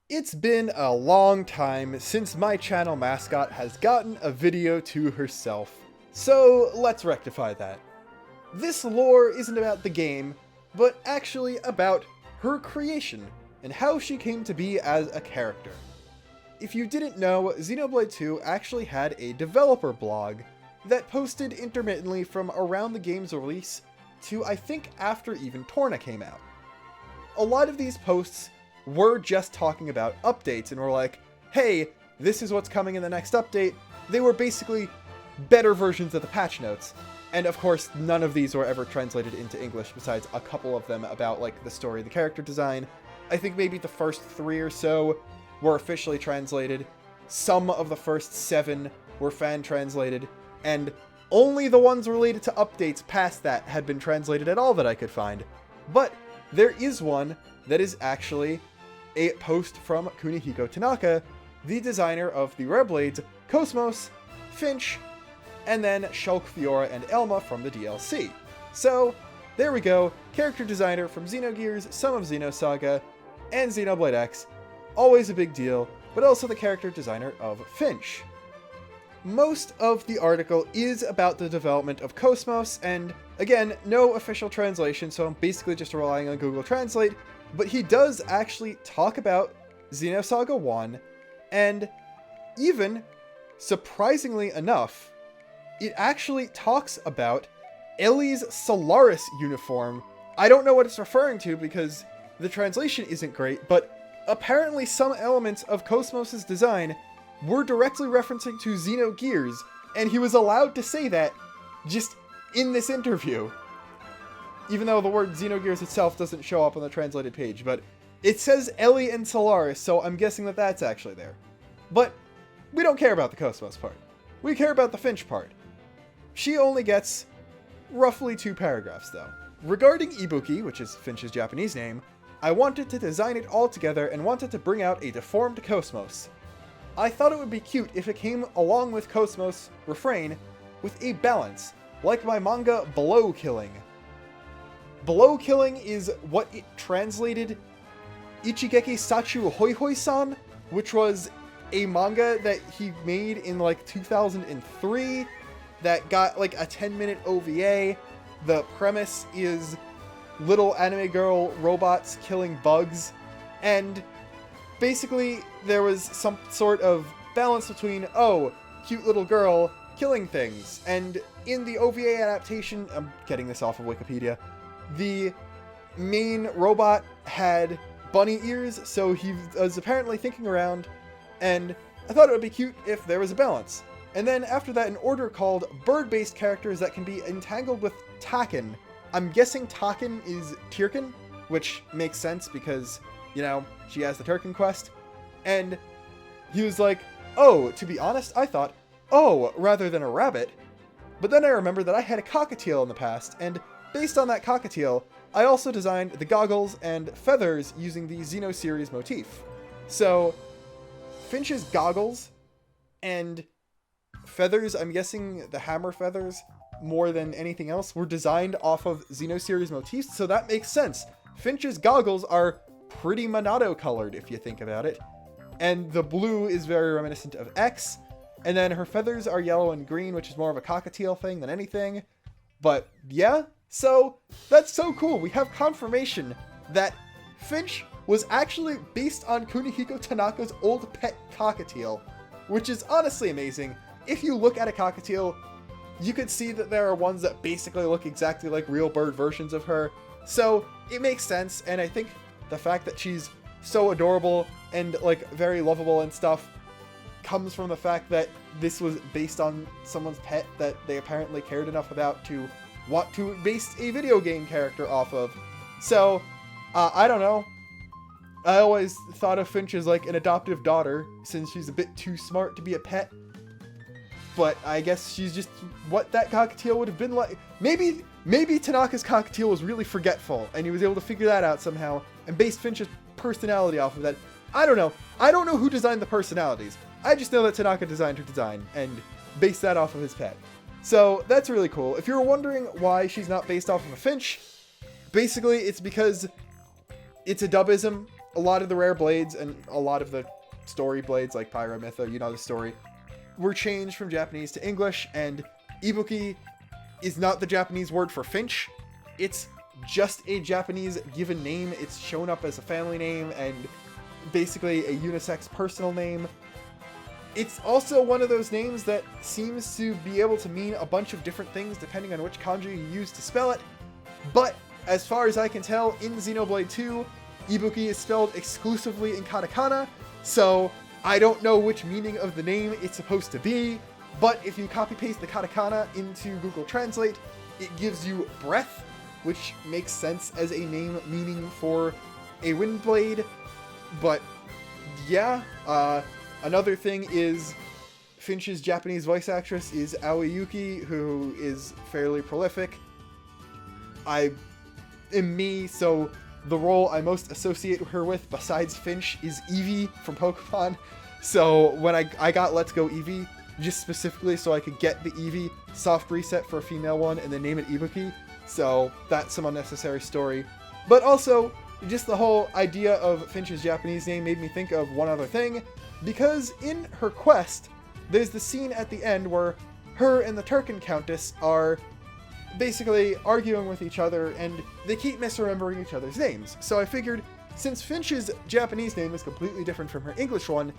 It's been a long time since my channel mascot has gotten a video to herself, so let's rectify that. This lore isn't about the game, but actually about her creation and how she came to be as a character. If you didn't know, Xenoblade 2 actually had a developer blog that posted intermittently from around the game's release to I think after even Torna came out. A lot of these posts were just talking about updates and were like, hey, this is what's coming in the next update. They were basically better versions of the patch notes. And of course, none of these were ever translated into English besides a couple of them about like the story, the character design. I think maybe the first 3 or so were officially translated. Some of the first 7 were fan translated, and only the ones related to updates past that had been translated at all that I could find. But there is one that is actually a post from Kunihiko Tanaka, the designer of the Rare Blades, Cosmos, Finch, and then Shulk, Fiora, and Elma from the DLC. So, there we go, character designer from Xenogears, some of Xenosaga, and Xenoblade X. Always a big deal, but also the character designer of Finch. Most of the article is about the development of Cosmos, and again, no official translation, so I'm basically just relying on Google Translate, but he does actually talk about Xenosaga 1, and even, surprisingly enough, it actually talks about Ellie's Solaris uniform. I don't know what it's referring to because the translation isn't great, but apparently some elements of Cosmos' design were directly referencing to Xenogears, and he was allowed to say that just in this interview. Even though the word Xenogears itself doesn't show up on the translated page, but it says Ellie and Solaris, so I'm guessing that that's actually there. But we don't care about the Cosmos part. We care about the Finch part. She only gets roughly 2 paragraphs, though. Regarding Ibuki, which is Finch's Japanese name, I wanted to design it all together and wanted to bring out a deformed Cosmos. I thought it would be cute if it came along with Cosmos' refrain with a balance, like my manga Below Killing. Below Killing is what it translated Ichigeki Sachu Hoi Hoi-san, which was a manga that he made in like 2003 that got like a 10-minute OVA. The premise is little anime girl robots killing bugs, and basically there was some sort of balance between, oh, cute little girl killing things, and in the OVA adaptation, I'm getting this off of Wikipedia, the main robot had bunny ears, so he was apparently thinking around, and I thought it would be cute if there was a balance. And then after that, an order called bird-based characters that can be entangled with Taken. I'm guessing Taken is Tirken, which makes sense because, you know, she has the Turken quest. And he was like, oh, to be honest, I thought, oh, rather than a rabbit. But then I remembered that I had a cockatiel in the past, and based on that cockatiel, I also designed the goggles and feathers using the Xeno series motif. So, Finch's goggles and feathers, I'm guessing the hammer feathers, more than anything else, were designed off of Xeno series motifs, so that makes sense. Finch's goggles are pretty Monado colored, if you think about it. And the blue is very reminiscent of X, and then her feathers are yellow and green, which is more of a cockatiel thing than anything. But yeah, so that's so cool. We have confirmation that Finch was actually based on Kunihiko Tanaka's old pet cockatiel, which is honestly amazing. If you look at a cockatiel, you could see that there are ones that basically look exactly like real bird versions of her. So it makes sense, and I think the fact that she's so adorable and like very lovable and stuff comes from the fact that this was based on someone's pet that they apparently cared enough about to want to base a video game character off of. So, I don't know. I always thought of Finch as like an adoptive daughter, since she's a bit too smart to be a pet. But I guess she's just what that cockatiel would have been like. Maybe Tanaka's cockatiel was really forgetful, and he was able to figure that out somehow, and base Finch's personality off of that. I don't know. I don't know who designed the personalities. I just know that Tanaka designed her design, and based that off of his pet. So, that's really cool. If you're wondering why she's not based off of a Finch, basically it's because it's a dubism, a lot of the rare blades and a lot of the story blades, like Pyra, Mytho, you know the story, were changed from Japanese to English, and Ibuki is not the Japanese word for Finch. It's just a Japanese given name. It's shown up as a family name and basically a unisex personal name. It's also one of those names that seems to be able to mean a bunch of different things depending on which kanji you use to spell it. But as far as I can tell, in Xenoblade 2, Ibuki is spelled exclusively in katakana, so I don't know which meaning of the name it's supposed to be, but if you copy-paste the katakana into Google Translate, it gives you breath, which makes sense as a name meaning for a wind blade. But yeah, another thing is Finch's Japanese voice actress is Aoi Yuki, who is fairly prolific. I am me, so the role I most associate her with besides Finch is Eevee from Pokemon. So when I got Let's Go Eevee, just specifically so I could get the Eevee soft reset for a female one and then name it Ibuki. So that's some unnecessary story. But also, just the whole idea of Finch's Japanese name made me think of one other thing, because in her quest, there's the scene at the end where her and the Turken Countess are basically arguing with each other, and they keep misremembering each other's names. So I figured, since Finch's Japanese name is completely different from her English one,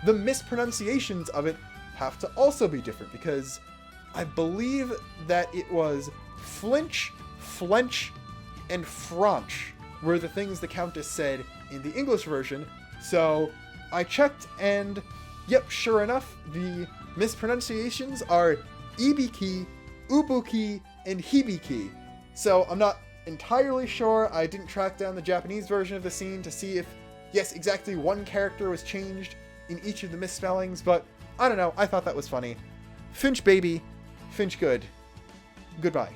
the mispronunciations of it have to also be different, because I believe that it was Flinch, Flench, and Franch were the things the Countess said in the English version. So I checked, and yep, sure enough, the mispronunciations are Ibiki, Ubuki, and Hibiki. So I'm not entirely sure. I didn't track down the Japanese version of the scene to see if, yes, exactly one character was changed in each of the misspellings, but I don't know. I thought that was funny. Finch baby, Finch good. Goodbye.